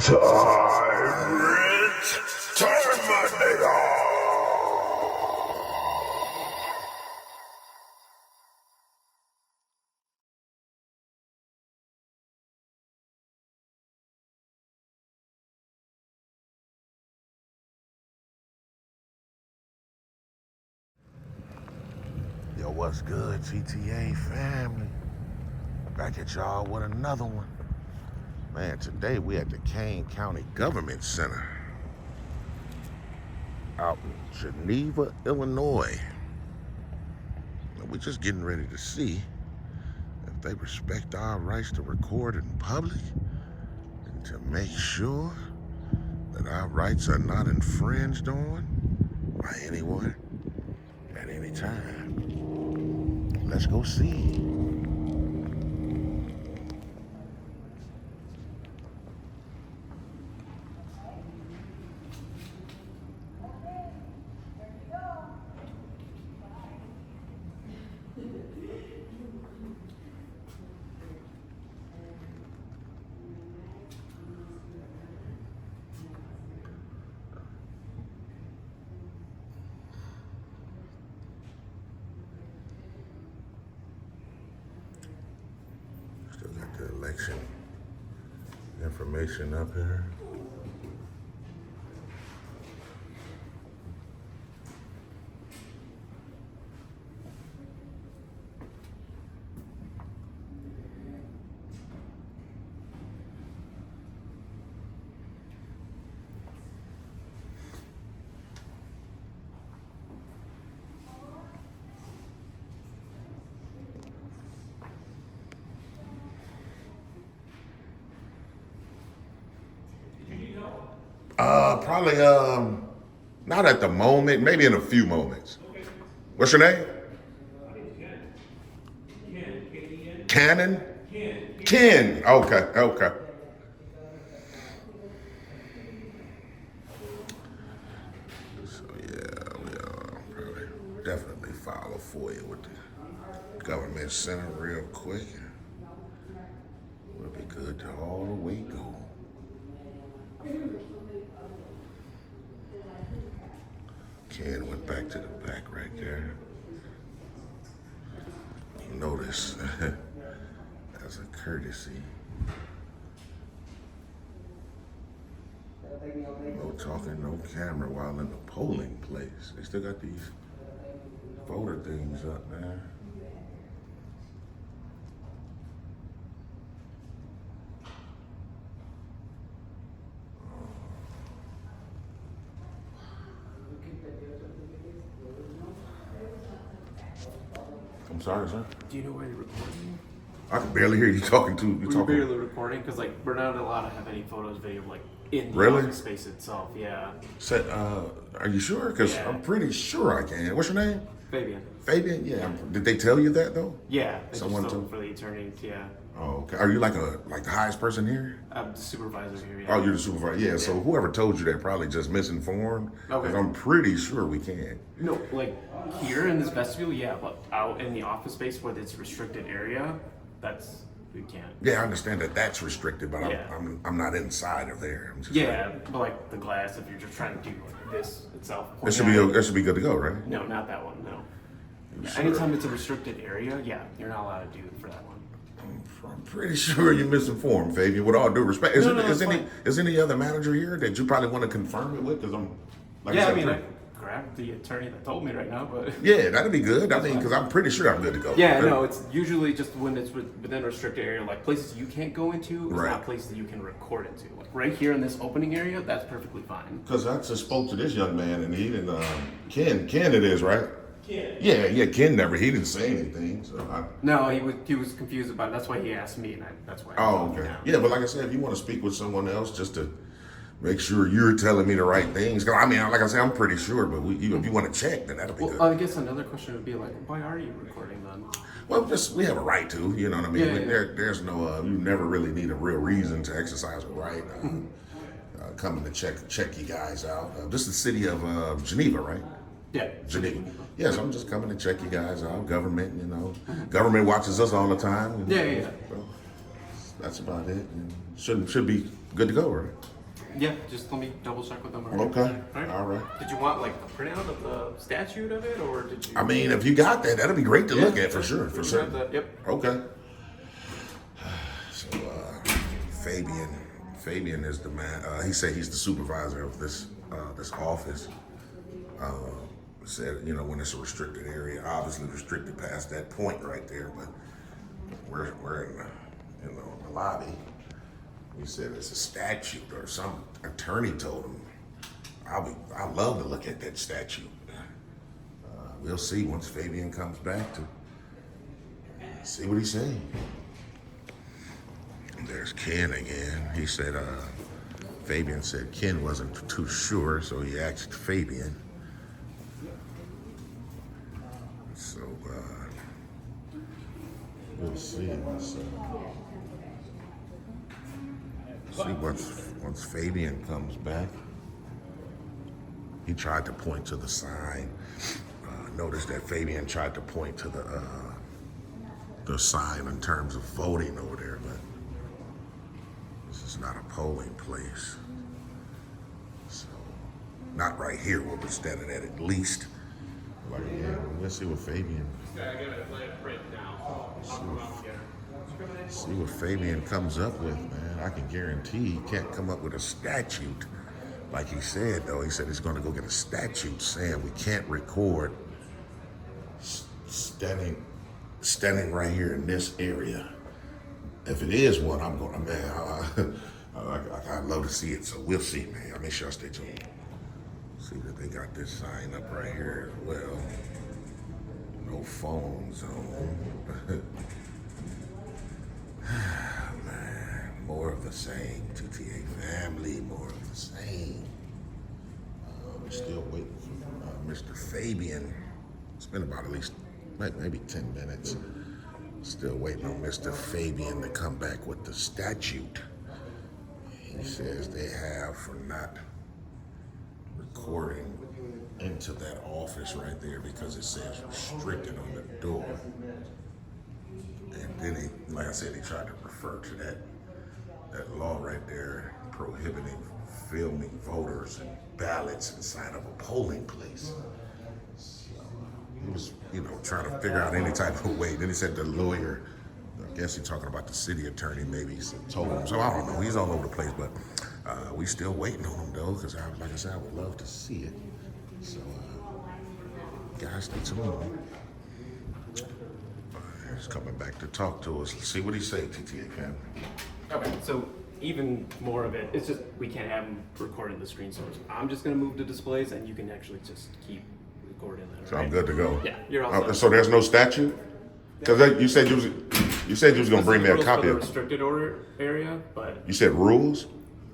Tyrant Terminator! Yo, what's good, GTA family? Back at y'all with another one. Man, today we at the Kane County Government Center out in Geneva, Illinois. And we're just getting ready to see if they respect our rights to record in public and to make sure that our rights are not infringed on by anyone at any time. Let's go see. Still got the election information up here. Probably, not at the moment, maybe in a few moments. What's your name? Cannon? Ken. Okay. So yeah, we'll probably definitely file a FOIA with the government center real quick. We'll be good to all the way go. Ken went back to the back right there. You notice, as a courtesy, no talking, no camera while in the polling place. They still got these voter things up, man. I'm sorry, sir. Do you know where you're recording? I can barely hear you talking to you. We're barely recording because we're not allowed to have any photos, video in the Really? office space itself. Yeah. Are you sure? Because Yeah. I'm pretty sure I can. What's your name? Fabian. Fabian? Yeah. Did they tell you that though? Yeah. Someone told for the attorney. Yeah. Oh, okay. Are you like the highest person here? I'm the supervisor here. Yeah. Oh, you're the supervisor. Yeah. So whoever told you that probably just misinformed. Okay. 'Cause I'm pretty sure we can. No, here in this vestibule, yeah, but out in the office space where it's restricted area, we can't. Yeah, I understand that that's restricted, but Yeah. I'm not inside of there. I'm just Yeah, but the glass, if you're just trying to do this itself. That should be good to go, right? No, not that one. No. Yeah, Sure. anytime it's a restricted area, yeah, you're not allowed to do it for that one. I'm pretty sure you're misinformed, Fabian. With all due respect, is fine. any other manager here that you probably want to confirm it with? Because I'm like Yeah, I I mean, said, I grabbed the attorney that told me right now, but yeah, that'd be good. I mean, because I'm pretty sure I'm good to go. yeah, no, it's usually just when it's within a restricted area, like places you can't go into, it's Right. not places you can record into. Like right here in this opening area, that's perfectly fine. Because I just spoke to this young man, and he didn't. Ken it is, right? Ken. Yeah. Ken he didn't say anything. So No, he was confused about it. That's why he asked me, and that's why. I oh, told him okay. now. Yeah, but like I said, if you want to speak with someone else, just to make sure you're telling me the right things. 'Cause I mean, like I said, I'm pretty sure, but if you want to check, then that'll be good. Well, I guess another question would be like, why are you recording then? Well, just we have a right to, you know what I mean. Yeah. There's no, you never really need a real reason to exercise a right. Coming to check you guys out. This is the city of Geneva, right? Yeah. Geneva. Yes, I'm just coming to check you guys out. Government, government watches us all the time. Yeah. So that's about it. And should be good to go, right? Yeah, just let me double check with them. Okay. All right. Did you want like a printout of the statute of it, or did you? I mean, if you got that, that'd be great to look at for sure. For You sure. have that, yep. Okay. So Fabian is the man. He said he's the supervisor of this office. Said, you know, when it's a restricted area, obviously restricted past that point right there, but we're in the, you know, the lobby. He said it's a statute, or some attorney told him. I'd love to look at that statute. We'll see once Fabian comes back to see what he's saying. There's Ken again. He said, Fabian said Ken wasn't too sure, so he asked Fabian. So, we'll see. See once Fabian comes back. He tried to point to the sign. Notice that Fabian tried to point to the sign in terms of voting over there, but this is not a polling place. So, not right here where we're standing at least. Like, yeah, let's see what Fabian. See what Fabian comes up with, man. I can guarantee he can't come up with a statute. Like he said, though, he said he's going to go get a statute saying we can't record standing right here in this area. If it is one, I'm going to, man, I'd love to see it. So we'll see, man. I'll make sure I stay tuned. See that they got this sign up right here as well. No phone zone. Man, more of the same. TTA family, more of the same. We're still waiting for Mr. Fabian. It's been about at least maybe 10 minutes. Still waiting on Mr. Fabian to come back with the statute. He says they have for not recording into that office right there because it says restricted on the door. And then he, like I said, he tried to refer to that law right there prohibiting filming voters and ballots inside of a polling place. So he was, you know, trying to figure out any type of way. Then he said the lawyer, I guess he's talking about the city attorney, maybe he told him. So I don't know. He's all over the place, but we still waiting on him though, because like I said, I would love to see it. So guys, stay tuned. He's coming back to talk to us. Let's see what he say, TTA family. Okay, so even more of it, it's just we can't have him recording the screen source. I'm just gonna move the displays, and you can actually just keep recording that. So right? I'm good to go. Yeah, you're all set. So there's no statute? Because you said you was gonna bring me a copy for the of it. restricted order area, but You said rules?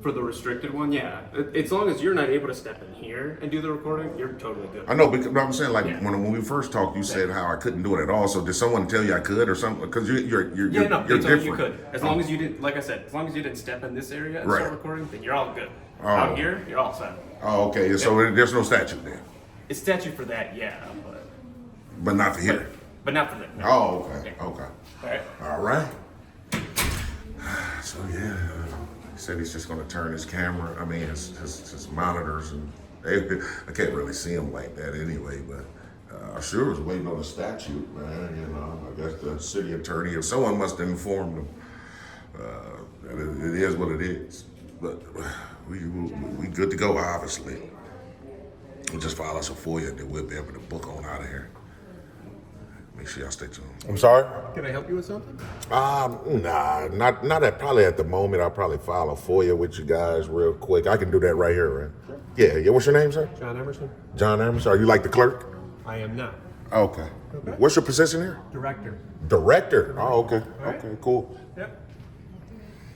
for the restricted one, yeah. As long as you're not able to step in here and do the recording, you're totally good. I know, but I'm saying, like, Yeah. when we first talked, you said how I couldn't do it at all. So did someone tell you I could or something? Because you're Yeah, no, they told different. you could. As long as you didn't, like I said, as long as you didn't step in this area and Right. start recording, then you're all good. Oh. Out here, you're all set. Oh, okay. So there's no statute there, It's statute for that, yeah, but not for here. but not for that. No. Oh, okay. Yeah. Okay. All right. All right. So yeah, he said he's just going to turn his camera. I mean, his monitors, and I can't really see him like that anyway. But I sure was waiting on the statute, man. You know, I guess the city attorney, if someone must have informed him. It is what it is. But we good to go. Obviously, we'll just file us a FOIA, and then we'll be able to book on out of here. Make sure y'all stay tuned. I'm sorry? Can I help you with something? Nah, not probably at the moment. I'll probably file a FOIA with you guys real quick. I can do that right here, right? Sure. Yeah. What's your name, sir? John Emerson. John Emerson. Are you like the clerk? I am now. Okay. What's your position here? Director. Director. Oh, okay. All right. Okay, cool. Yep.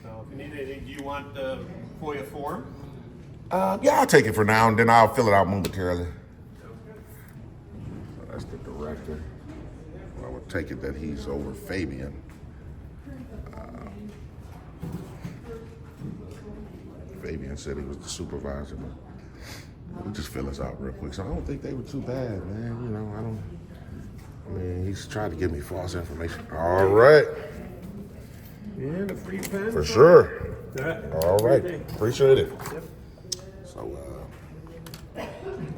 So if you need anything, do you want the FOIA form? Yeah, I'll take it for now, and then I'll fill it out momentarily. So that's the director. I would take it that he's over Fabian. Fabian said he was the supervisor, but we'll just fill us out real quick. So I don't think they were too bad, man. You know, I mean, he's tried to give me false information. All right. And a free pen. For sure. All right. All right. Appreciate it. Yep.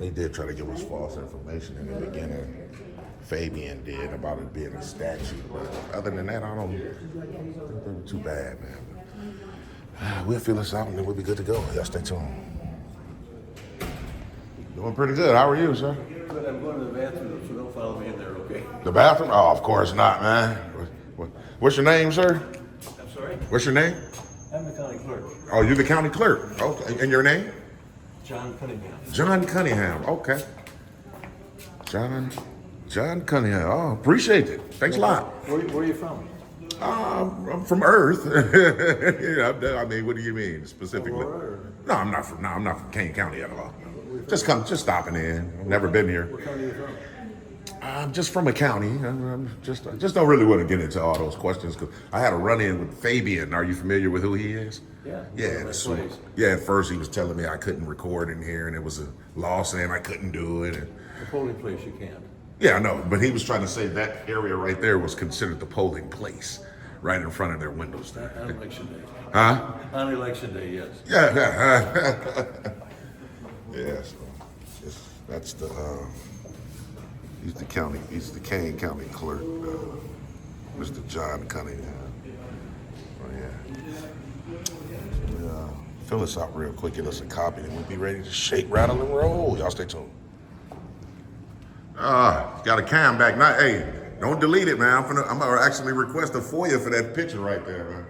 He did try to give us false information in the beginning. Fabian did about it being a statute. But other than that, I don't think they were too bad, man. But, we'll fill this out and then we'll be good to go. Y'all stay tuned. Doing pretty good. How are you, sir? But I'm going to the bathroom, so don't follow me in there, okay? The bathroom? Oh, of course not, man. What's your name, sir? I'm sorry? What's your name? I'm the county clerk, Oh, you're the county clerk. Okay. And your name? John Cunningham. John Cunningham. Okay. John Cunningham. Oh, appreciate it. Thanks a lot. Where are you from? I'm from Earth. I mean, what do you mean specifically? Aurora, or- No, I'm not from Kane County at all. Just stopping in. I've never been here. What county are you from? I'm just from a county. I just don't really want to get into all those questions because I had a run-in with Fabian. Are you familiar with who he is? Yeah. Yeah, Place. yeah. At first, he was telling me I couldn't record in here, and it was a law saying I couldn't do it. And, The polling place you can't. yeah, I know, but he was trying to say that area right there was considered the polling place, right in front of their windows there. On election day. Huh? On election day, yes. Yeah. Yeah. So that's the. He's the Kane County clerk, Mr. John Cunningham. Oh yeah. Fill this out real quick, get us a copy, and we'll be ready to shake, rattle, and roll. Y'all stay tuned. Got a cam back. Now, hey, don't delete it, man. I'm gonna actually request a FOIA for that picture right there, man.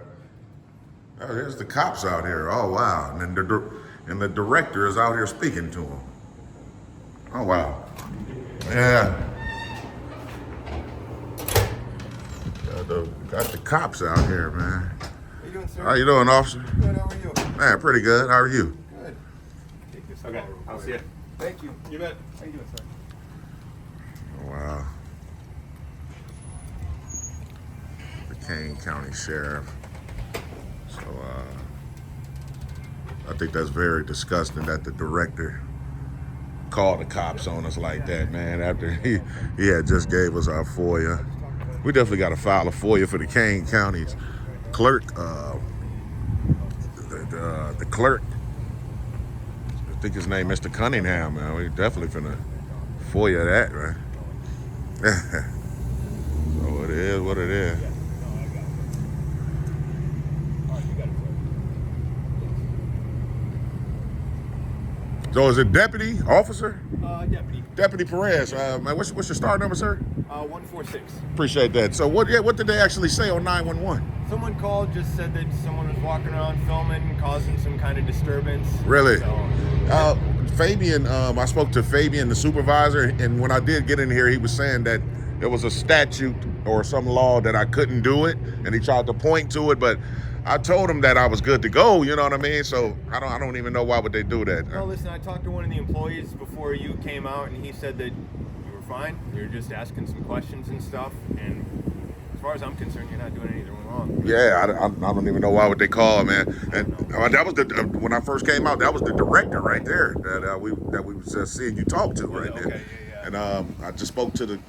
Oh, there's the cops out here. Oh wow, and then the director is out here speaking to him. Oh wow. Yeah. Got the cops out here, man. How you doing, sir? How you doing, officer? Good, how are you? Man, pretty good. How are you? Good. Take this Okay, over. I'll see you. Thank you. You bet. How you doing, sir? Oh, wow. The Kane County Sheriff. So, I think that's very disgusting that the director called the cops on us like that, man, after he had just gave us our FOIA. We definitely got to file a FOIA for the Kane County's clerk, the clerk. I think his name Mr. Cunningham, man. We definitely finna FOIA that, right? So it is what it is. So is it deputy, officer? Deputy. Deputy Perez. Man, what's your star number, sir? 146. Appreciate that. So what did they actually say on 911? Someone called, just said that someone was walking around filming, causing some kind of disturbance. Really? So, Fabian, I spoke to Fabian, the supervisor, and when I did get in here, he was saying that there was a statute or some law that I couldn't do it, and he tried to point to it, but I told him that I was good to go, you know what I mean? So I don't even know why would they do that. well, listen, I talked to one of the employees before you came out, and he said that you were fine. You were just asking some questions and stuff, and as far as I'm concerned, you're not doing anything wrong. Yeah, I don't even know why would they call, man. And that was when I first came out. That was the director right there that we was seeing you talk to right there. Okay, yeah. And I just spoke to the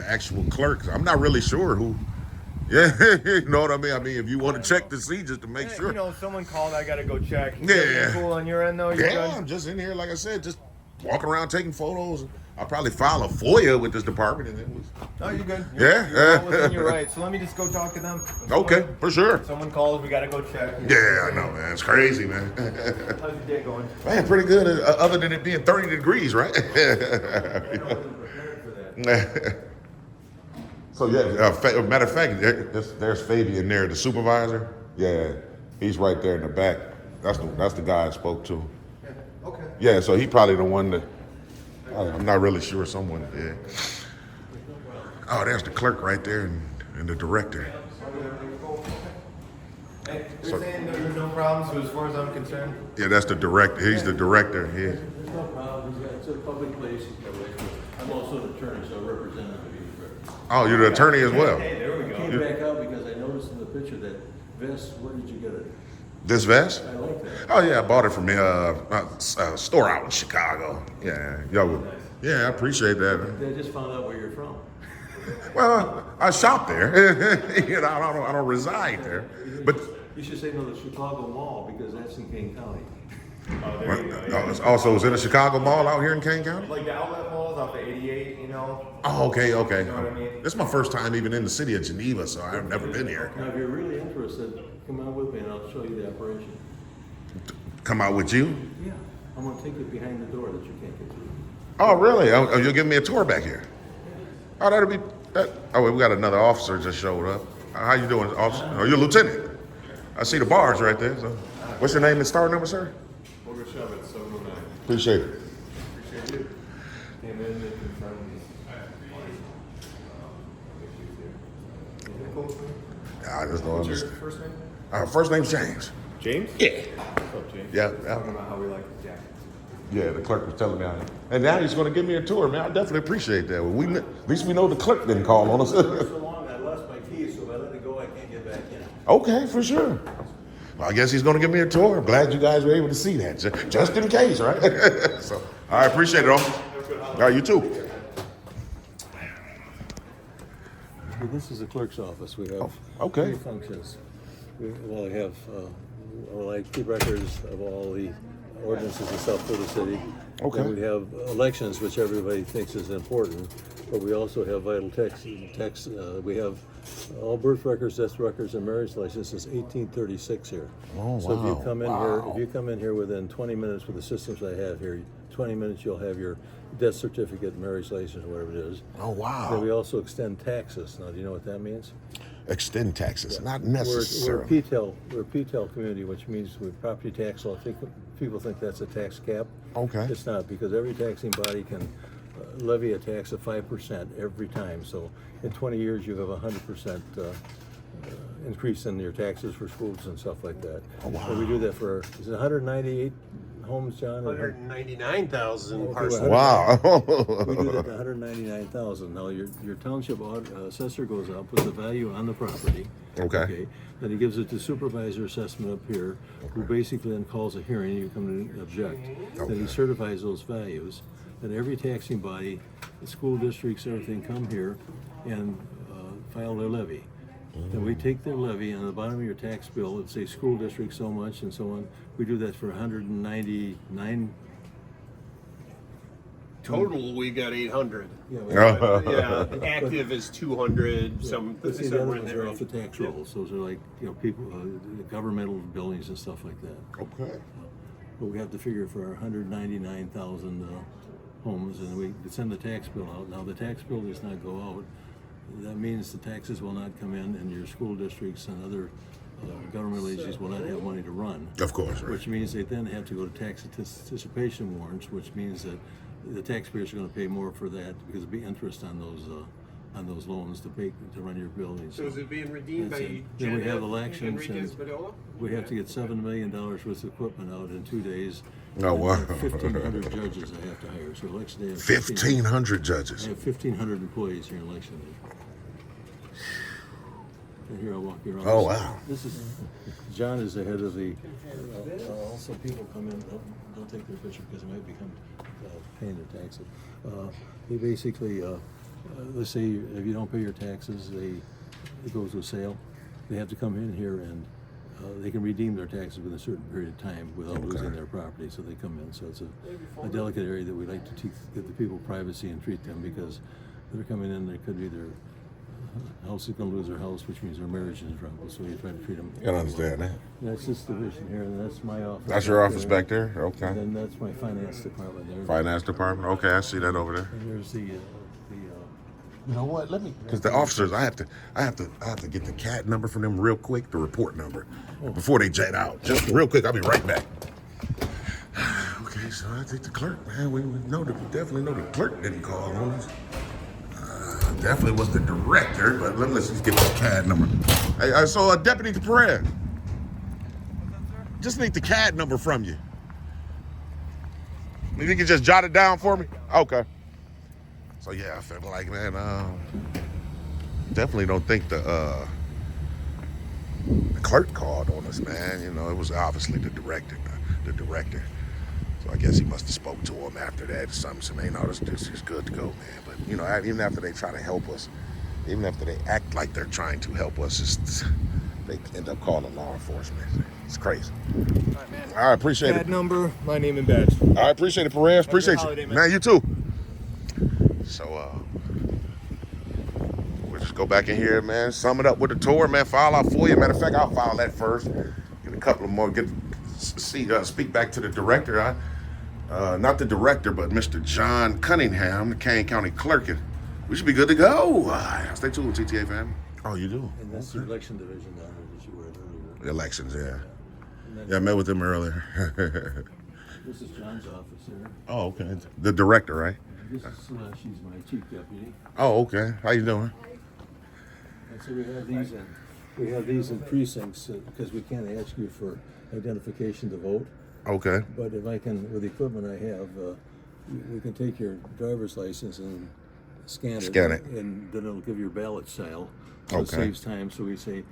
actual clerk. I'm not really sure who. Yeah, you know what I mean. I mean, if you want to check to see, just to make sure. You know, someone called, I gotta go check. Yeah. Everything cool on your end, though? You're Yeah, good? I'm just in here, like I said, just walking around taking photos. I'll probably file a FOIA with this department, and it was. No, you're good. Yeah? You're well within your right. So let me just go talk to them. Okay, for sure. Someone calls, we gotta go check. Yeah, I know, man. It's crazy, man. How's your day going? Man, pretty good, other than it being 30 degrees, right? So, yeah, matter of fact, there's Fabian there, the supervisor. Yeah, he's right there in the back. That's the guy I spoke to. Okay. Yeah, so he probably the one that, I'm not really sure, someone, yeah. Oh, there's the clerk right there and the director. Hey, they're saying there's no problem, so as far as I'm concerned. Yeah, that's the director. He's the director. Yeah. There's no problem, it's a public place. I'm also an attorney, so I represent the Oh, you're the attorney as well. Hey, there we I go. came back out because I noticed in the picture that vest, where did you get it? This vest? I like that. Oh yeah, I bought it from a store out in Chicago. Yeah, yeah, I appreciate that. Man. I just found out where you're from. Well, I shop there. You know, I don't reside there, but You should say no, the Chicago Mall, because that's in Kane County. Oh, there you go. Also, is it a Chicago mall out here in Kane County? Like the outlet malls off of 88, you know? Oh, okay. You know what I mean? This is my first time even in the city of Geneva, so I've never been here. Now, if you're really interested, come on with me and I'll show you the operation. Come out with you? Yeah. I'm gonna take you behind the door that you can't get through. Oh, really? Oh, you'll give me a tour back here? Oh, that'll be. Oh, wait, we got another officer just showed up. How you doing, officer? Oh, you're a lieutenant. I see the bars right there. So, what's your name and star number, sir? Appreciate it. Came in and confirmed I just don't understand. first name? First name's James. James? Yeah. What's up, James? Yeah. Talking about how we like the jackets. Yeah, the clerk was telling me. And now he's going to give me a tour, man. I definitely appreciate that. At least we know the clerk didn't call on us. So long, I lost my keys, so if I let it go, I can't get back in. Okay, for sure. Well, I guess he's going to give me a tour. I'm glad you guys were able to see that, just in case, right? So, all right, appreciate it, officer. All right, you too. This is the clerk's office. We have okay. three functions. We have keep records of all the ordinances and stuff for the city. Okay. Then we have elections, which everybody thinks is important, but we also have vital text. We have all birth records, death records, and marriage licenses since 1836 here. Oh, so wow. if you come in here within 20 minutes with the systems I have here, 20 minutes you'll have your death certificate, marriage license, whatever it is. Oh, wow. Then we also extend taxes. Now, do you know what that means? Extend taxes, not We're a necessarily. P-TEL community, which means with property tax law, people think that's a tax cap. Okay. It's not, because every taxing body can levy a tax of 5% every time. So in 20 years, you have 100% increase in your taxes for schools and stuff like that. Oh, wow. And we do that for, is it 198 homes, John? 199,000 parcels. Wow. We do that to 199,000. Now your township assessor goes up with the value on the property. Okay. Then he gives it to supervisor assessment up here, who basically then calls a hearing. You come in and object. Then he certifies those values. Then every taxing body, the school districts, everything come here and file their levy. Then we take their levy, and on the bottom of your tax bill, it'd say school district so much and so on. We do that for 199. Total, we got 800. Yeah, Yeah, active is 200. but see, the other ones are off the tax rolls. Those are like, people, governmental buildings and stuff like that. Okay. But we have to figure for our 199,000 homes, and we send the tax bill out. Now, the tax bill does not go out. That means the taxes will not come in, and your school districts and other governmental agencies will not have money to run. Of course, right. Which means they then have to go to tax anticipation warrants, which means that the taxpayers are going to pay more for that because there'll be interest on those loans to run your buildings. So is it being redeemed That's by it. Then we have Janet elections, Enriquez and Bedolla? we have to get $7 million worth of equipment out in 2 days. Oh, wow. 1,500 judges I have to hire. So election day, I have 1,500 I judges. have 1,500 employees here in election day. And here I'll walk you around. Oh, wow. This is John is the head of the. Also, people come in. Don't take their picture because it might become paying their taxes. They basically, let's say if you don't pay your taxes, it goes to a sale. They have to come in here and they can redeem their taxes within a certain period of time without losing their property. So they come in. So it's a delicate area that we like to give the people privacy and treat them, because they're coming in. They could be their house is going to lose their house, which means their marriage is in trouble. So you try to treat them. I can understand that. That's this division here, and that's my office. That's your office back there? Okay. And then that's my finance department there. Finance department? Okay, I see that over there. And there's the You know what? Let me, because the officers, I have to get the CAD number from them real quick, the report number, before they jet out. Just real quick, I'll be right back. Okay, so I think the clerk, man, we definitely know the clerk didn't call on us. Definitely was the director, but let's just get the CAD number. Hey, so Deputy Perez, just need the CAD number from you. If you can just jot it down for me? Okay. So yeah, I feel like, man, definitely don't think the clerk called on us, man. It was obviously the director. So I guess he must have spoke to him after that or something. So, man, this is good to go, man. But, even after they try to help us, even after they act like they're trying to help us, they end up calling law enforcement. It's crazy. All right, man. I appreciate Bad it. number, my name and badge. I appreciate it, Perez. Appreciate holiday, you. man. Man, you too. So, we'll just go back in here, man. Sum it up with the tour, man. File out for you. Matter of fact, I'll file that first. Get a couple of more. Speak back to the director. Not the director, but Mr. John Cunningham, the Kane County Clerk. And we should be good to go. Stay tuned, TTA family. Oh, you do? And that's the election division down there that you were at earlier. Elections, yeah. And then Yeah, I met with them earlier. this is John's office there. Oh, okay. The director, right? This is she's my chief deputy. Oh, okay. How you doing? And so we have these in precincts because we can't ask you for identification to vote. Okay. But if I can, with the equipment I have, we can take your driver's license and scan it, and then it'll give you your ballot style. So it Okay. saves time. So we say,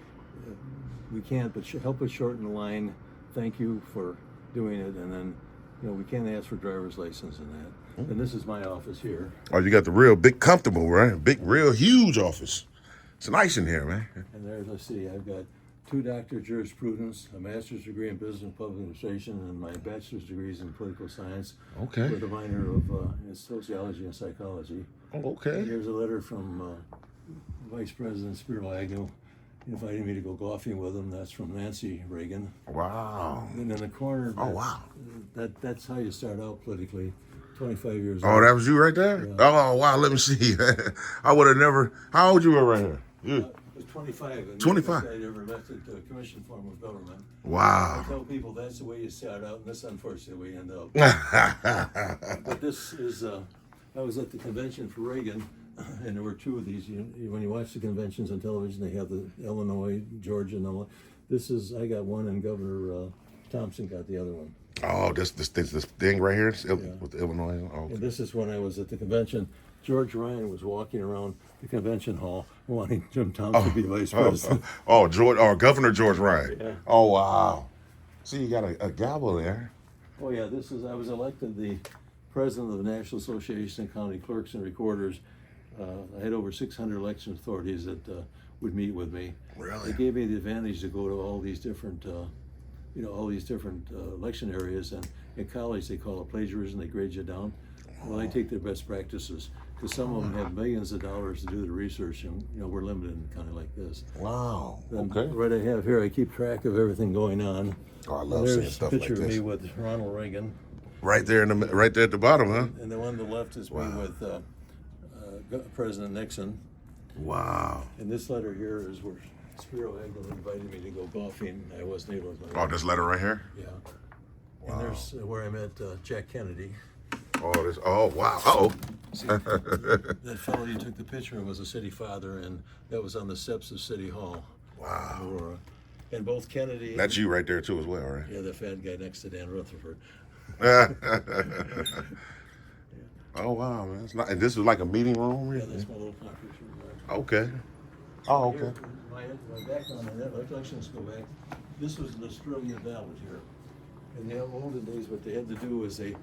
we can't, but help us shorten the line. Thank you for doing it. And then, we can't ask for driver's license and that. And this is my office here. Oh, you got the real big, comfortable, right? Big, real huge office. It's nice in here, man. And there, let's see, I've got 2 doctorate of jurisprudence, a master's degree in business and public administration, and my bachelor's degrees in political science. Okay. With a minor of in sociology and psychology. Oh, okay. And here's a letter from Vice President Spiro Agnew inviting me to go golfing with him. That's from Nancy Reagan. Wow. And in the corner, Oh, wow. that's how you start out politically. 25 years Oh, old. that was you right there? Yeah. Oh, wow. Let me see. I would have never. How old you were right here? You. I was 25. And 25. I never elected to a commission form of government. I Wow. tell people that's the way you start out, and that's unfortunately the way you end up. But this is, I was at the convention for Reagan, and there were 2 of these. When you watch the conventions on television, they have the Illinois, Georgia, and all. I got one, and Governor Thompson got the other one. Oh, this thing right here with the Illinois. Oh, And this is when I was at the convention. George Ryan was walking around the convention hall wanting Jim Thompson to be vice president. Governor George Ryan. Yeah. Oh, wow. See, you got a gavel there. Oh yeah, I was elected the president of the National Association of County Clerks and Recorders. I had over 600 election authorities that would meet with me. Really? It gave me the advantage to go to all these different, election areas, and in college they call it plagiarism. They grade you down. Well, I take their best practices because some of them have millions of dollars to do the research, and we're limited in kind of like this. Wow. Then Okay. What I have here, I keep track of everything going on. Oh, I love seeing There's a stuff like picture of this. me with Ronald Reagan. Right there right there at the bottom, huh? And the one on the left is me with President Nixon. Wow. And this letter here is where Spiro Agnew invited me to go golfing. I wasn't able to. Oh, this letter right here? Yeah. Wow. And there's where I met Jack Kennedy. Oh, wow. Uh-oh. See, that fellow you took the picture of was a city father, and that was on the steps of City Hall. Wow. Aurora. And both Kennedy. That's you right there, too, as well, right? Yeah, the fat guy next to Dan Rutherford. Oh, wow, man. And this is like a meeting room? Yeah, Really? that's my little conference room there. Okay. Oh, okay. Here, my background on that, recollections go back. This was an Australian ballot here. In the olden days, what they had to do is they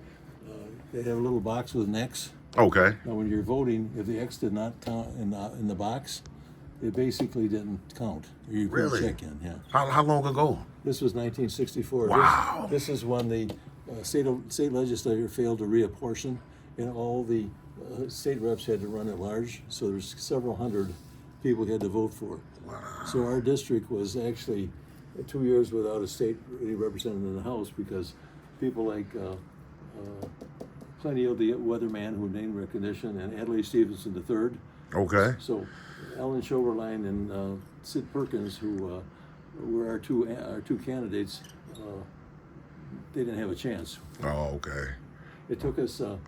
have a little box with an X. Okay. Now, when you're voting, if the X did not count in the box, it basically didn't count. Or you put Really? a check in, yeah. How long ago? This was 1964. Wow. This is when the state legislature failed to reapportion, and all the state reps had to run at large. So there's several hundred people who had to vote for it. Wow. So our district was actually 2 years without a state really represented in the House because people like Plenty of the Weatherman, who named recognition, and Adlai Stevenson III. Okay. So Ellen Schoberline and Sid Perkins, who were our two candidates, they didn't have a chance. Oh, okay. It took us a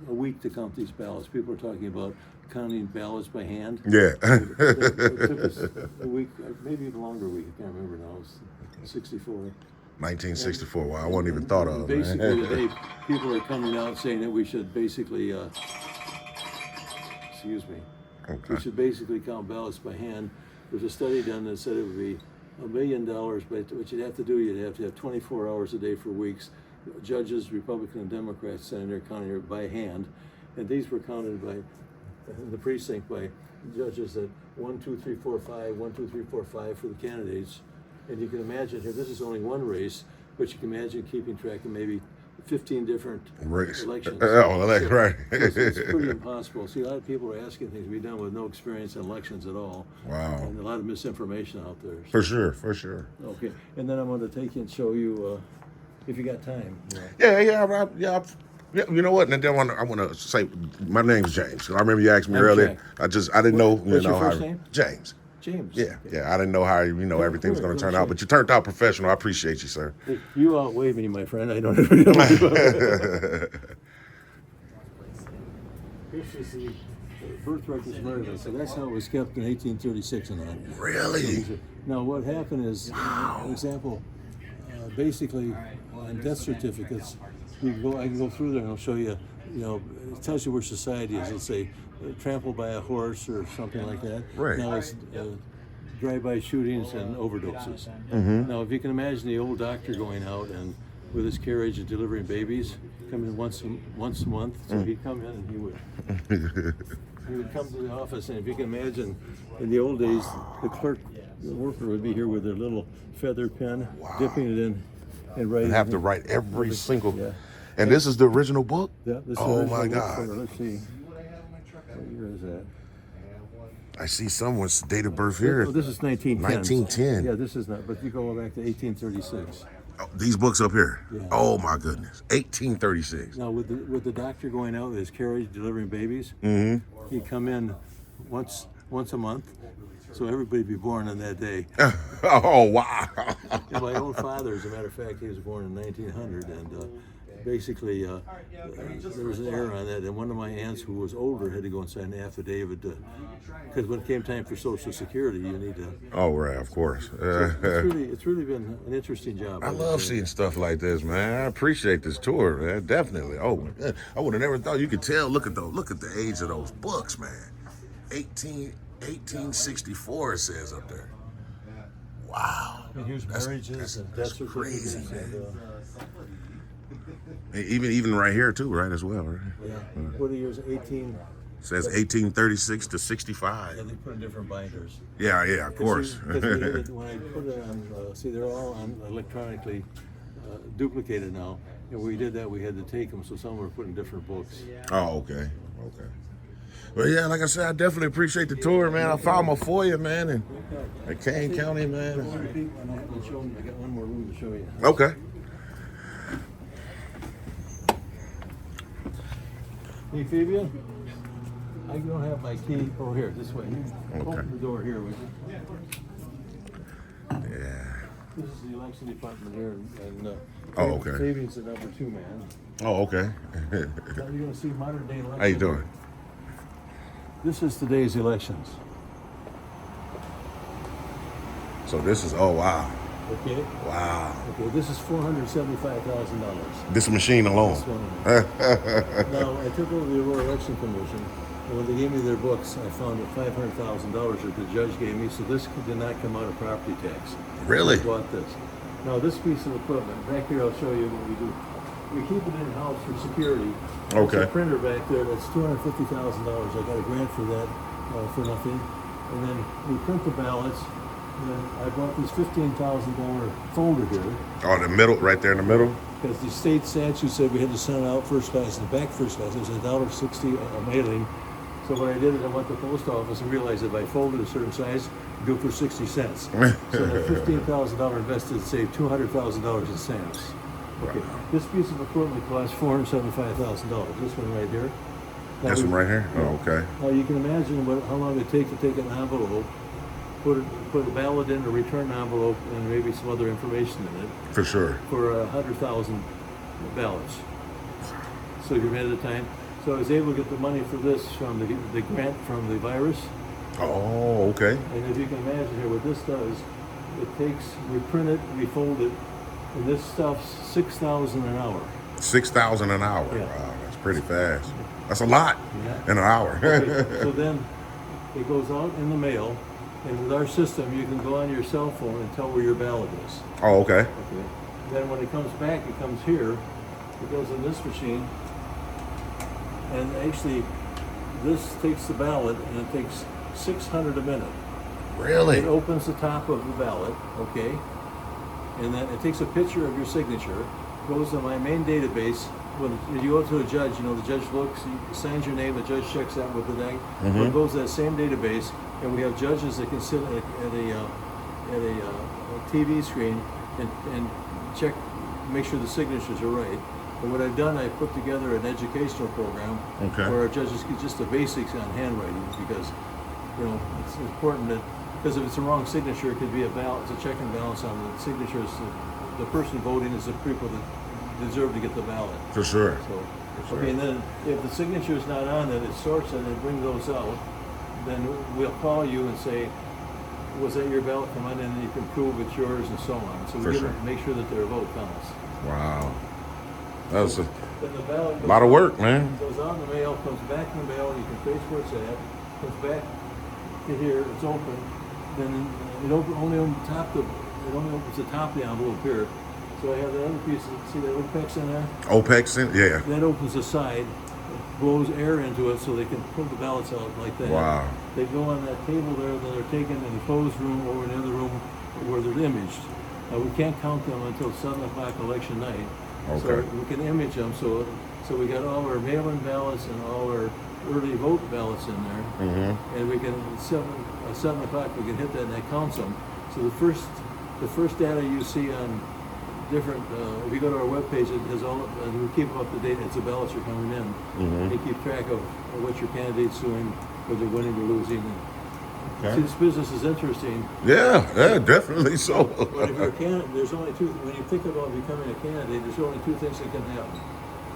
week to count these ballots. People are talking about counting ballots by hand. Yeah. It took us a week, maybe even longer week. I can't remember now. It's 64. 1964. Wow, I wasn't even thought of. Basically, Man. today people are coming out saying that we should basically, excuse me, Okay. we should basically count ballots by hand. There's a study done that said it would be $1 million, but what you'd have to do, you'd have to have 24 hours a day for weeks. Judges, Republican and Democrats, sitting there counting it by hand, and these were counted by the precinct by judges at 1, 2, 3, 4, 5, 1, 2, 3, 4, 5 for the candidates. And you can imagine here, this is only one race, but you can imagine keeping track of maybe 15 different Race. elections. Oh, that's right. It's pretty impossible. See, a lot of people are asking things to be done with no experience in elections at all. Wow. And a lot of misinformation out there. For sure, for sure. Okay, and then I'm going to take you and show you, if you got time. Yeah. You know what? And then I want to say my name's James. I remember you asked me I'm earlier. Jack. I didn't know. What's your first how, name? James. James. Yeah, Okay. yeah. I didn't know how everything was Good, going to good turn out, shape. but you turned out professional. I appreciate you, sir. Hey, you outweigh me, my friend. I don't even know. This is the birth records of Maryland. So that's how it was kept in 1836 and on. Really? Now, what happened is, for example, basically on death certificates, I can go through there and I'll show you, it tells you where society is. Let's say trampled by a horse or something like that. Right. Now it's drive-by shootings and overdoses. Now, if you can imagine the old doctor going out and with his carriage and delivering babies, coming once a month, so he'd come in and he would come to the office, and if you can imagine, in the old days, the clerk, the worker would be here with their little feather pen, dipping it in and writing. And have to write every single. Yeah. And this is the original book? Yeah, this is Oh, the my original God. book. Let's see. What year is that? I see someone's date of birth here. Oh, this is 1910. 1910. Yeah, this is not, but you go back to 1836. Oh, these books up here. Yeah. Oh my goodness. 1836. Now, with the doctor going out with his carriage delivering babies, he'd come in once a month, so everybody'd be born on that day. Oh wow. And my own father, as a matter of fact, he was born in 1900, and basically there was an error on that, and one of my aunts who was older had to go and sign an affidavit because when it came time for Social Security, you need to. Oh right, of course. It's really been an interesting job. I love seeing stuff like this, man. I appreciate this tour, man. Definitely. Oh my God. I would have never thought you could tell. Look at the age of those books, man. 1864 it says up there. Wow. And here's marriages and death certificates. Crazy, man. And, Even right here too, right as well, right? yeah. What are the years? 18. It says 1836 to 65. And they put in different binders. Yeah, of course. Because when I put it on, see, they're all on electronically duplicated now. And when we did that, we had to take them, so some were put in different books. Oh, okay. Well, yeah, like I said, I definitely appreciate the tour, man. I found my FOIA, man, in Kane County, man. I got one more room to show you. Okay. Hey, Fabian, I don't have my key. Oh, here, this way. Open the door here. Yeah. This is the election department here, and Oh, okay. Fabian's the number 2 man. Oh, okay. Now you're going to see modern day election. How you doing? This is today's elections. So this is, oh, wow. Okay. Wow. Okay. This is $475,000. This machine alone. This one. Now I took over the Aurora Election Commission, and when they gave me their books, I found that $500,000 that the judge gave me. So this did not come out of property tax. Really? I bought this. Now this piece of equipment back here, I'll show you what we do. We keep it in house for security. Okay. There's a printer back there that's $250,000. I got a grant for that for nothing. And then we print the ballots. And then I bought this $15,000 folder here. Oh, the middle, right there in the middle? Because the state statute said we had to send out first class and back first class. It was $1.60 a mailing. So what I did is I went to the post office and realized if I folded a certain size, I'd do it for 60 cents. So that $15,000 invested saved $200,000 in stamps. Okay, this piece of equipment costs $475,000. This one right here. Now This one right here? Oh, okay. Now you can imagine how long it takes to take an envelope, put a ballot in, a return envelope, and maybe some other information in it. For sure. For 100,000 ballots. So you're made at a time. So I was able to get the money for this from the grant from the virus. Oh, okay. And if you can imagine here, what this does, we print it, we fold it, and this stuff's $6,000 an hour. 6,000 an hour. Yeah. Wow, that's pretty fast. That's a lot Yeah. in an hour. Okay, so then it goes out in the mail, and with our system, you can go on your cell phone and tell where your ballot is. Oh, okay. Okay. Then when it comes back, it comes here. It goes in this machine, and actually, this takes the ballot, and it takes 600 a minute. Really? It opens the top of the ballot, okay, and then it takes a picture of your signature, goes to my main database. When you go to a judge, the judge looks, he signs your name, the judge checks that with the thing. It goes to that same database, and we have judges that can sit at a TV screen and check, make sure the signatures are right. But what I've done, I put together an educational program where our judges get just the basics on handwriting, because it's important that, because if it's the wrong signature, it could be it's a check and balance on the signatures. The person voting is the people that deserve to get the ballot. For sure. So, okay, and then if the signature is not on it, it sorts it and brings those out. Then we'll call you and say, was that your ballot? Come on in and you can prove it's yours and so on. So we make sure that their vote counts. Wow. That was Then the ballot a lot of work, man. Goes on the mail, comes back in the mail, you can trace where it's at, comes back to here, it's open. Then it only opens the top of the envelope here. So I have the other piece, see that OPEX in there? OPEX in? Yeah. That opens the side, blows air into it so they can pull the ballots out like that. Wow. They go on that table there, then they're taken in the closed room or in the other room where they're imaged. We can't count them until 7 o'clock election night. Okay. So we can image them. So we got all our mail-in ballots and all our early vote ballots in there. And we can, at 7 o'clock, we can hit that and that counts them. So the first data you see on different, if you go to our webpage, it has all, and we keep up to date as the ballots are coming in. They keep track of what your candidate's doing, whether they're winning or losing. See, this business is interesting. Yeah, definitely so. But if you're a candidate, there's only two, when you think about becoming a candidate, there's only two things that can happen.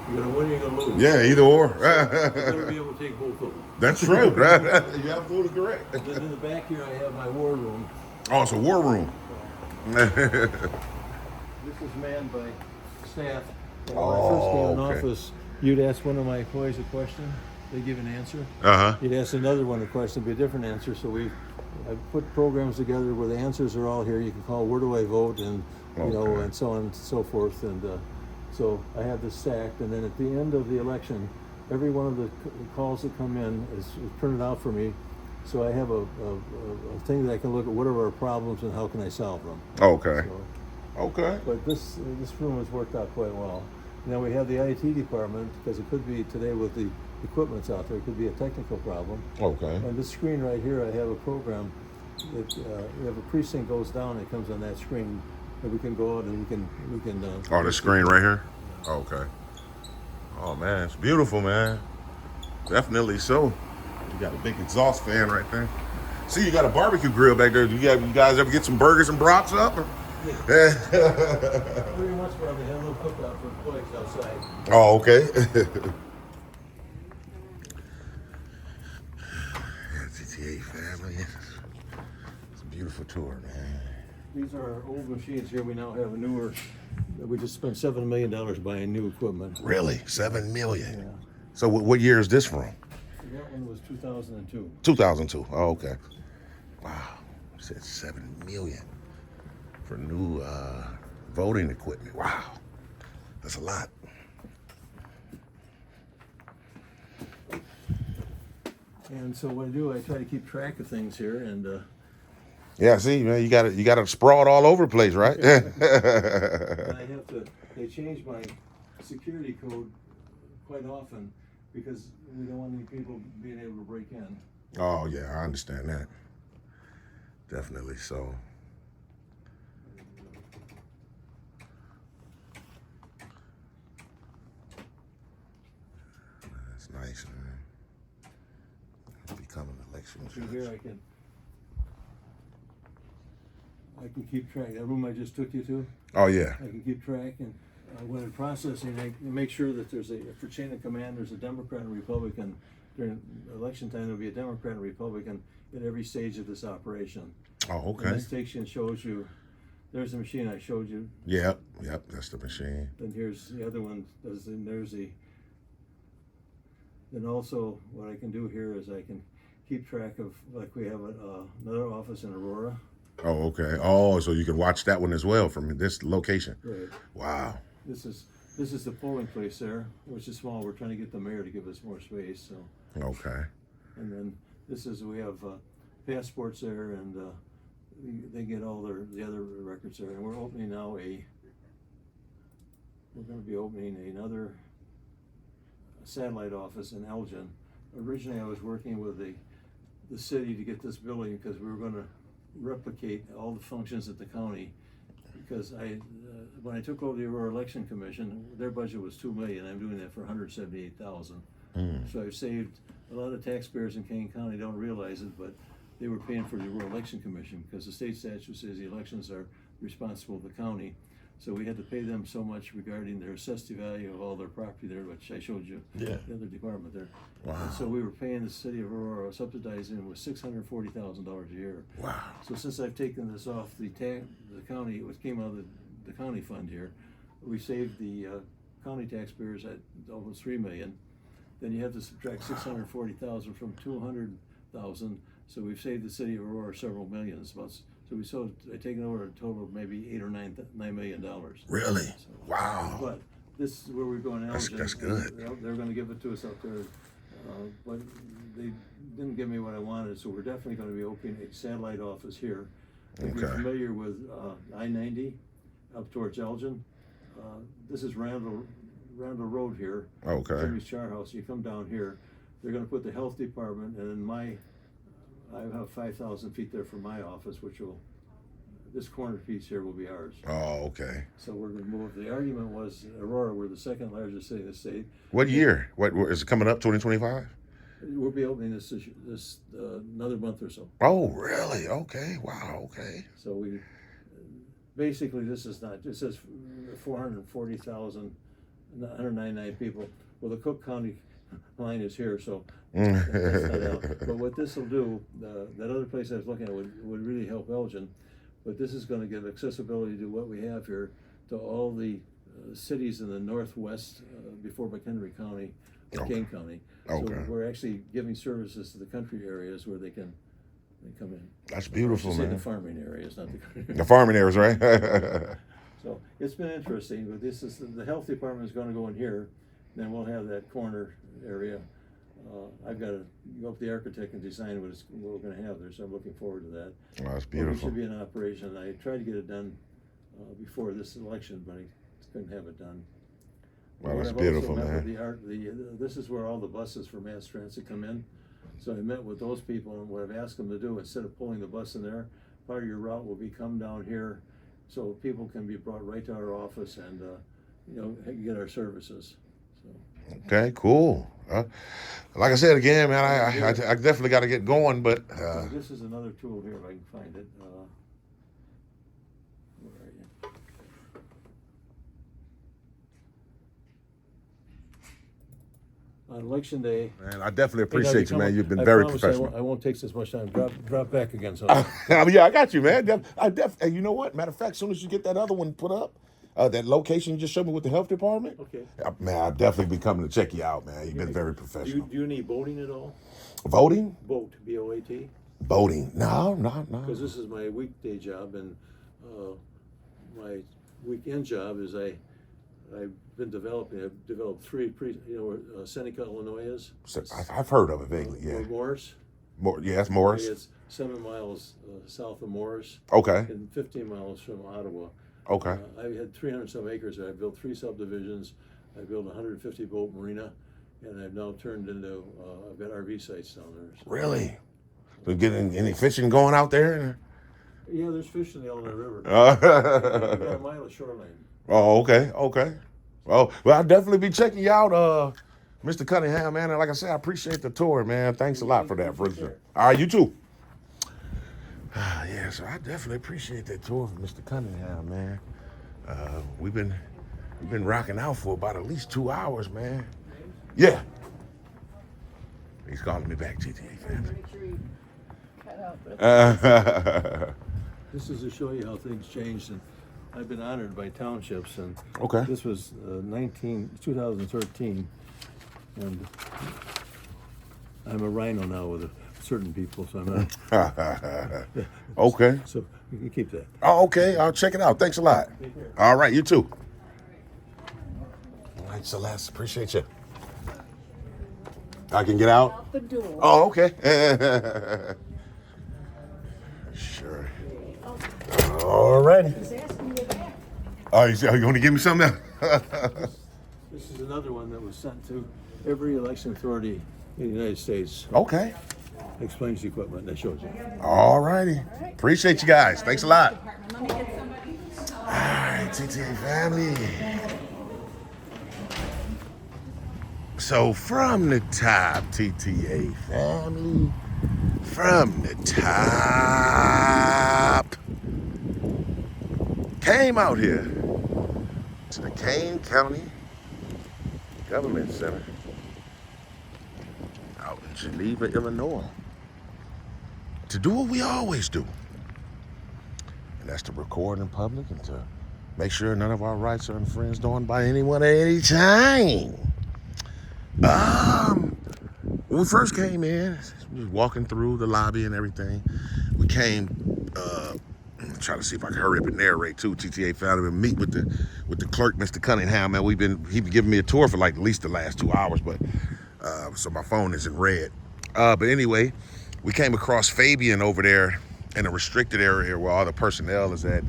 You're going to win or you're going to lose. Yeah, either or. You better be able to take both of them. That's true, right? You absolutely correct. Then in the back here, I have my war room. Oh, it's a war room. This is manned by staff. And when I first came in office, you'd ask one of my employees a question, they give an answer. You'd ask another one a question, it'd be a different answer. So I put programs together where the answers are all here. You can call, where do I vote, and and so on and so forth. And so I have this stacked, and then at the end of the election, every one of the calls that come in is printed out for me. So I have a thing that I can look at what are our problems and how can I solve them. Okay. So, okay. but this room has worked out quite well. Now we have the IT department, because it could be today with the equipment's out there, it could be a technical problem. Okay. And this screen right here, I have a program that if a precinct goes down, it comes on that screen, and we can go out and we can. Oh, the screen right here. Okay. Oh man, it's beautiful, man. Definitely so. You got a big exhaust fan right there. See, you got a barbecue grill back there. You guys ever get some burgers and brats up? Very much, but they have a little cookout for employees outside. Oh, okay. GTA family. It's a beautiful tour, man. These are our old machines here. We now have a newer. We just spent $7 million buying new equipment. Really? $7 million? Yeah. So what year is this from? That one was 2002. 2002. Oh, okay. Wow. You said $7 million for new voting equipment. Wow. That's a lot. And so what I do, I try to keep track of things here, and Yeah, see, man, you got it sprawled all over the place, right? and I have to. They change my security code quite often because we don't want any people being able to break in. Oh yeah, I understand that. Definitely so. That's nice, man. Becoming an election So judge. here I can keep track. That room I just took you to, Oh yeah. I can keep track, and when I'm processing, I make sure that there's for chain of command, there's a Democrat and Republican. During election time, there'll be a Democrat and Republican at every stage of this operation. Oh, okay. And this takes you and shows you. There's the machine I showed you. Yep, that's the machine. Then here's the other one. There's the. Then also, what I can do here is I can keep track of, like we have another office in Aurora. Oh, okay. Oh, so you can watch that one as well from this location. Right. Wow. This is the polling place there, which is small. We're trying to get the mayor to give us more space. So. Okay. And then we have passports there, and they get all the other records there, and we're opening now we're gonna be opening another satellite office in Elgin. Originally, I was working with the city to get this building because we were gonna replicate all the functions at the county. Because when I took over the Aurora Election Commission, their budget was $2 million. I'm doing that for $178,000. So I've saved a lot of taxpayers in Kane County don't realize it, but they were paying for the Aurora Election Commission because the state statute says the elections are responsible of the county. So we had to pay them so much regarding their assessed value of all their property there, which I showed you, Yeah. the other department there. Wow. And so we were paying the city of Aurora, subsidizing them with $640,000 a year. Wow. So since I've taken this off the county, it came out of the county fund here, we saved the county taxpayers at almost $3 million. Then you have to subtract 640,000 from 200,000. So we've saved the city of Aurora several millions. So I've taken over a total of maybe $8 or $9 million. Really? So, Wow. but this is where we're going now. That's good. They're going to give it to us out there, but they didn't give me what I wanted. So we're definitely going to be opening a satellite office here. If you're Okay. familiar with I-90 up towards Elgin, this is Randall Road here. Okay. Jimmy's Char House. You come down here, they're going to put the health department, and then I have 5,000 feet there for my office, which this corner piece here will be ours. Oh, okay. So we're going to move. The argument was Aurora, we're the second largest city in the state. What year? What is it coming up? 2025? We'll be opening this another month or so. Oh, really? Okay. Wow. Okay. So we basically this is not. It says 440,000, 199 people. Well, the Cook County line is here, so that's not out. But what this will do, that other place I was looking at would really help Elgin. But this is going to give accessibility to what we have here to all the cities in the northwest before McHenry County, Kane County. Okay. So we're actually giving services to the country areas where they come in. That's beautiful, I should say man. the farming areas, not the country. The farming areas, right? So it's been interesting, but this is the health department is going to go in here. Then we'll have that corner area. I've got to go up to the architect and design what we're going to have there, so I'm looking forward to that. Oh, that's Well, beautiful. it should be in operation. I tried to get it done before this election, but I couldn't have it done. Wow, that's I've beautiful, also met man. with this is where all the buses for mass transit come in. So I met with those people, and what I've asked them to do, instead of pulling the bus in there, part of your route will be come down here, so people can be brought right to our office and get our services. So. Okay, cool. Like I said again, man, I definitely got to get going, but This is another tool here if I can find it. Where are you? On election day. man, I definitely appreciate you, man. You've been very professional. I won't take this much time. Drop back again. So. Yeah, I got you, man. Hey, you know what? Matter of fact, as soon as you get that other one put up, that location you just showed me with the health department, Okay. man, I'll definitely be coming to check you out, man. You've been very Do professional. you need voting at all? Voting? Vote, B-O-A-T. Voting? No. Because this is my weekday job, and my weekend job is I've developed three, Seneca, Illinois is. So, I've heard of it vaguely, Or yeah. Morris. Yes, Morris. It's 7 miles south of Morris. Okay. And 15 miles from Ottawa. Okay. I had 300 some acres. I built 3 subdivisions. I built a 150 boat marina, and I've now turned into I've got RV sites down there. So. Really? So getting any fishing going out there? Yeah, there's fish in the Illinois River. Oh, I've got a mile of shoreline. okay. Well, I'll definitely be checking you out, Mr. Cunningham, man. And like I said, I appreciate the tour, man. Thanks a lot for that, Bruce. All right, you too. Yeah, so I definitely appreciate that tour from Mr. Cunningham, man. We've been rocking out for about at least 2 hours, man. Yeah. He's calling me back, GTA fans. Make sure you cut out. This is to show you how things changed, and I've been honored by townships, and Okay. this was 2013, and I'm a rhino now with certain people, so I'm not. Okay. So you can keep that. Oh, okay. I'll check it out. Thanks a lot. All right, you too. All right, Celeste. Appreciate you. I can get out? Out the door. Oh, okay. Sure. All righty. He's asking you back. Oh, you going to give me something else? This is another one that was sent to every election authority in the United States. Okay. Explains the equipment that shows you. All righty. Appreciate you guys. Thanks a lot. Department. Let me get somebody. All right, TTA family. So from the top, TTA family, from the top, came out here to the Kane County Government Center out in Geneva, Illinois, to do what we always do. And that's to record in public and to make sure none of our rights are infringed on by anyone at any time. When we first came in, just walking through the lobby and everything, we came, try to see if I can hurry up and narrate too. TTA found him and meet with the clerk, Mr. Cunningham. Man, he been giving me a tour for like at least the last 2 hours, but so my phone is in red. But anyway, we came across Fabian over there in a restricted area where all the personnel is at.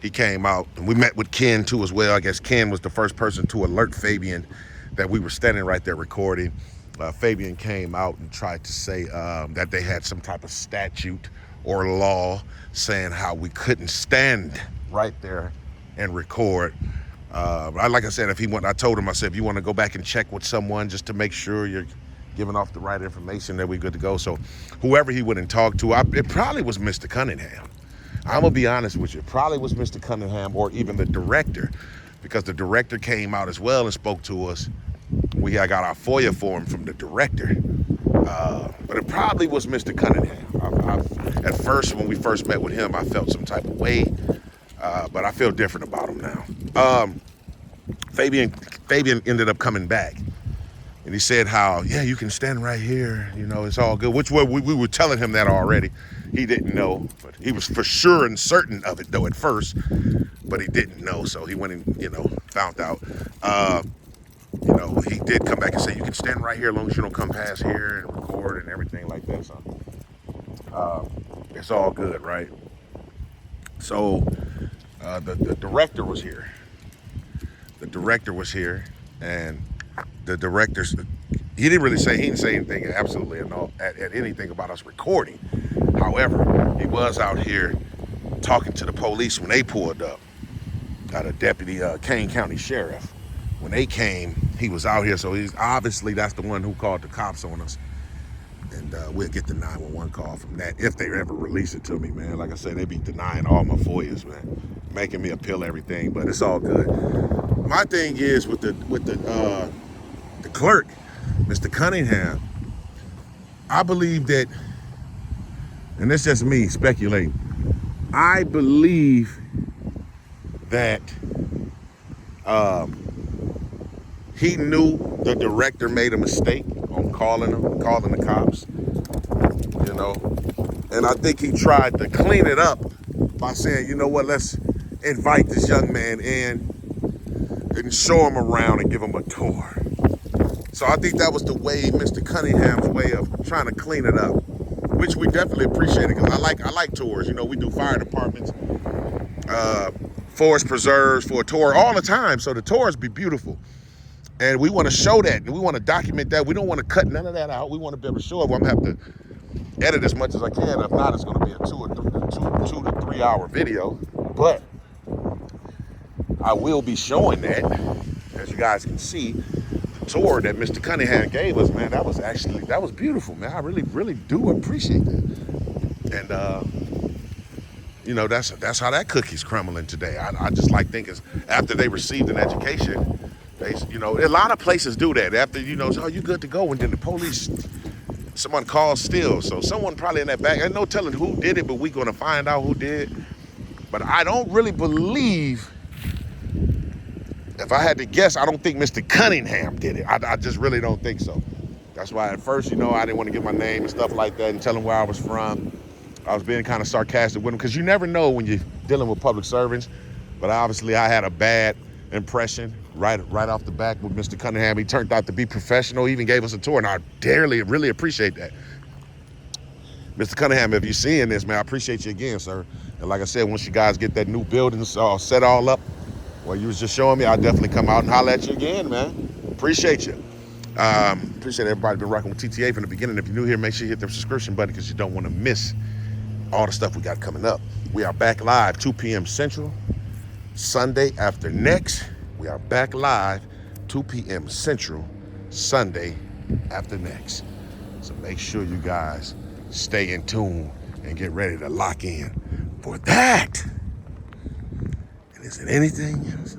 He came out and we met with Ken too as well. I guess Ken was the first person to alert Fabian that we were standing right there recording. Fabian came out and tried to say that they had some type of statute or law saying how we couldn't stand right there and record. Like I said, I told him, I said, if you want to go back and check with someone just to make sure you're giving off the right information, that we're good to go. So whoever he went and talked to, it probably was Mr. Cunningham. I'm gonna be honest with you, it probably was Mr. Cunningham or even the director, because the director came out as well and spoke to us. We got our FOIA form from the director, but it probably was Mr. Cunningham. At first, when we first met with him, I felt some type of way, but I feel different about him now. Fabian ended up coming back, and he said how, yeah, you can stand right here, it's all good, which we were telling him that already. He didn't know, but he was for sure and certain of it though at first, but he didn't know, so he went and found out. He did come back and say you can stand right here as long as you don't come past here and record and everything like that. So it's all good, right? So the director was here. The director was here, and the director, he didn't say anything absolutely at anything about us recording. However, he was out here talking to the police when they pulled up. The deputy, Kane County Sheriff. When they came, he was out here, so that's the one who called the cops on us. And we'll get the 911 call from that if they ever release it to me, man. Like I said, they be denying all my FOIAs, man, making me appeal everything, but it's all good. My thing is with the clerk, Mr. Cunningham, I believe that, and it's just me speculating, I believe that he knew the director made a mistake on calling the cops, and I think he tried to clean it up by saying, you know what, let's invite this young man in and show him around and give him a tour. So I think that was the way, Mr. Cunningham's way of trying to clean it up, which we definitely appreciate it, because I like tours. We do fire departments, forest preserves for a tour all the time, so the tours be beautiful. And we want to show that, and we want to document that. We don't want to cut none of that out. We want to be able to show it. I'm going to have to edit as much as I can. If not, it's going to be a 2 to 3 hour video. But I will be showing that, as you guys can see, the tour that Mr. Cunningham gave us, man, that was beautiful, man. I really, really do appreciate that. And, that's how that cookie's crumbling today. I just like thinking after they received an education, a lot of places do that. After, oh, you good to go, and then the police, someone calls still. So someone probably in that back, there's no telling who did it, but we're going to find out who did. But I don't really believe, if I had to guess, I don't think Mr. Cunningham did it. I just really don't think so. That's why at first, I didn't want to give my name and stuff like that and tell him where I was from. I was being kind of sarcastic with him, because you never know when you're dealing with public servants. But obviously I had a bad impression right off the back with Mr. Cunningham. He turned out to be professional. He even gave us a tour, and I really appreciate that. Mr. Cunningham, if you're seeing this, man, I appreciate you again, sir. And like I said, once you guys get that new building set all up, well, you was just showing me, I'll definitely come out and holler at you again, man. Appreciate you. Appreciate everybody been rocking with TTA from the beginning. If you're new here, make sure you hit the subscription button because you don't want to miss all the stuff we got coming up. We are back live 2 p.m. Central, Sunday after next. We are back live 2 p.m. Central, Sunday after next. So make sure you guys stay in tune and get ready to lock in for that. And is it anything else?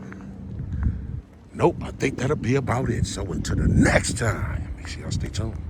Nope, I think that'll be about it. So until the next time, make sure y'all stay tuned.